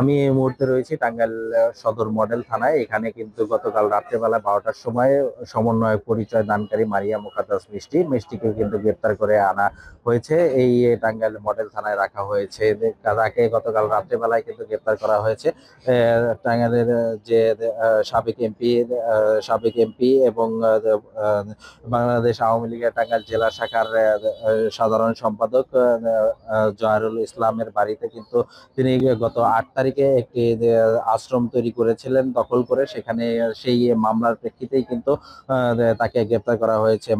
আমি এই মুহূর্তে রয়েছি টাঙ্গাইল সদর মডেল থানায়। এখানে কিন্তু গতকাল রাত্রেবেলা 12টার সময় সমন্বয় পরিচয় দানকারী মারিয়া মুকাদ্দাস মিষ্টিকে কিন্তু গ্রেপ্তার করে আনা হয়েছে। এই টাঙ্গাইল মডেল থানায় রাখা হয়েছে। তাকে গতকাল রাত্রেবেলায় কিন্তু গ্রেপ্তার করা হয়েছে। টাঙ্গাইলের যে সাবেক এমপি এবং বাংলাদেশ আওয়ামী লীগের টাঙ্গাইল জেলা শাখার সাধারণ সম্পাদক জহিরুল ইসলামের বাড়িতে কিন্তু তিনি গত 8 তারিখে একটি আশ্রম তৈরি করেছিলেন দখল করে। সেখানে সেই মামলার প্রেক্ষিতেই কিন্তু তাকে গ্রেপ্তার করা হয়েছে।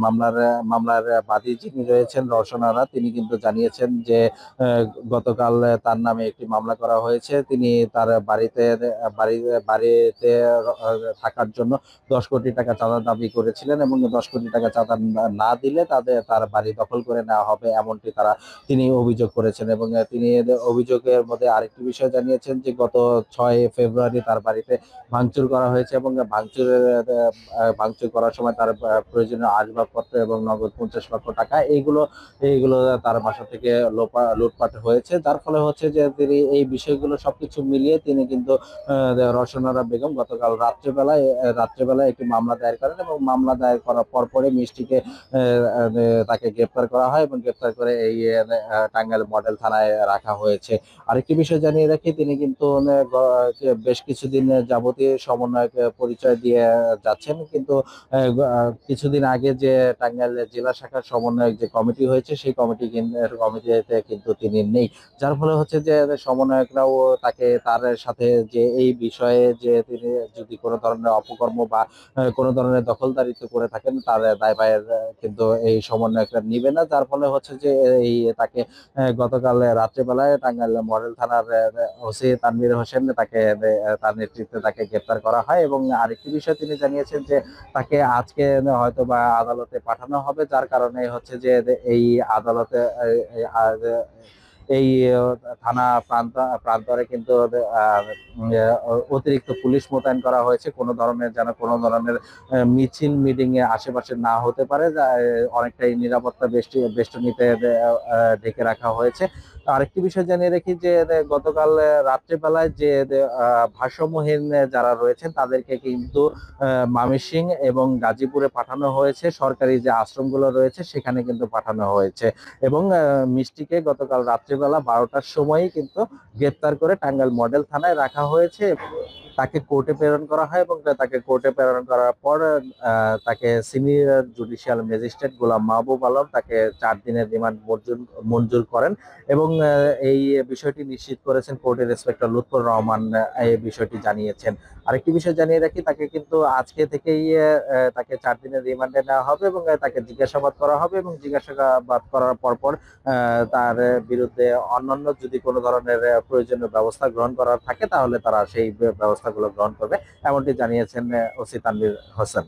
মামলার বাদী যিনি রয়েছেন রওশন আরা, তিনি কিন্তু জানিয়েছেন যে গতকাল তার নামে একটি মামলা করা হয়েছে। তিনি তার বাড়িতে থাকার জন্য 10 কোটি টাকা চাঁদা দাবি করেছিলেন এবং 10 কোটি টাকা চাঁদা না দিলে তার বাড়ি দখল করে নেওয়া হবে, এমনটি তিনি অভিযোগ করেছেন। এবং তিনি অভিযোগের মধ্যে আরেকটি বিষয় জানিয়েছেন যে গত 6 ফেব্রুয়ারি তার বাড়িতে ভাঙচুর করা হয়েছে এবং ভাঙচুর করার সময় তার প্রয়োজনীয় আসবাবপত্র এবং নগদ 50 লক্ষ টাকা এইগুলো তার বাসা থেকে লুটপাট হয়েছে। যার ফলে হচ্ছে যে তিনি এই বিষয়গুলো সবকিছু মিলিয়ে তিনি কিন্তু রওশন আরা বেগম গতকাল রাত্রেবেলায় একটি মামলা দায়ের করেন এবং মামলা দায়ের করার পরপরই মিষ্টিকে তাকে গ্রেপ্তার করা হয় এবং গ্রেপ্তার করে এই টাঙ্গাইল মডেল থানায় রাখা হয়েছে। আরেকটি বিষয় জানিয়ে রাখি, তিনি কিন্তু বেশ কিছুদিন যাবতীয় সমন্বয়ক পরিচয় দিয়ে যাচ্ছেন, কিন্তু কিছুদিন আগে যে টাঙ্গাইল জেলা শাখার সমন্বয়ক যে কমিটি হয়েছে সেই কমিটিতে কিন্তু তিনি নেই। যার ফলে হচ্ছে যে সমন্বয়করাও তার সাথে যে এই বিষয়ে যে তিনি যদি কোনো ধরনের অপকর্ম বা কোনো ধরনের দখলদারিত্ব করে থাকেন তার দায়ভার কিন্তু এই সমন্বয়করা নিবে না। যার ফলে হচ্ছে যে তাকে গতকাল রাত্রেবেলায় টাঙ্গাইল মডেল থানার ওসি তানভীর হোসেন তার নেতৃত্বে তাকে গ্রেপ্তার করা হয়। এবং আরেকটি বিষয় তিনি জানিয়েছেন যে তাকে আজকে হয়তো বা আদালতে পাঠানো হবে, যার কারণে হচ্ছে যে এই আদালতে এই থানা প্রান্তরে কিন্তু অতিরিক্ত পুলিশ মোতায়েন করা হয়েছে, কোনো ধরনের মিছিল মিটিং এ আশেপাশে না হতে পারে, অনেকটাই নিরাপত্তা বেষ্টনীতে ঢেকে রাখা হয়েছে। আরেকটি বিষয় জানিয়ে রাখি যে গতকাল রাত্রেবেলায় যে ভারসাম্যহীন যারা রয়েছেন তাদেরকে কিন্তু ময়মনসিংহ এবং গাজীপুরে পাঠানো হয়েছে। সরকারি যে আশ্রমগুলো রয়েছে সেখানে কিন্তু পাঠানো hয়েছে এবং মিষ্টিকে গতকাল রাত্রিবেলা 12টার সময়ই কিন্তু গ্রেপ্তার করে টাঙ্গাইল মডেল থানায় রাখা হয়েছে। তাকে কোর্টে প্রেরণ করা হয় এবং তাকে কোর্টে প্রেরণ করার পর তাকে সিনিয়র জুডিশিয়াল ম্যাজিস্ট্রেট গোলাম মাহবুব আলম তাকে 4 দিনের রিমান্ড মঞ্জুর করেন এবং এই বিষয়টি নিশ্চিত করেছেন কোর্টের ইন্সপেক্টর লুৎফর রহমান। এই বিষয়টি জানিয়েছেন। আরেকটি বিষয় জানিয়ে রাখি, তাকে কিন্তু আজকে থেকেই তাকে 4 দিনের রিমান্ডে নেওয়া হবে এবং তাকে জিজ্ঞাসাবাদ করা হবে এবং জিজ্ঞাসাবাদ করার পরপর তার বিরুদ্ধে অন্যান্য যদি কোনো ধরনের প্রয়োজনীয় ব্যবস্থা গ্রহণ করার থাকে তাহলে তারা সেই ব্যবস্থাগুলো গ্রহণ করবে, এমনটি জানিয়েছেন ওসি তানভীর হোসেন।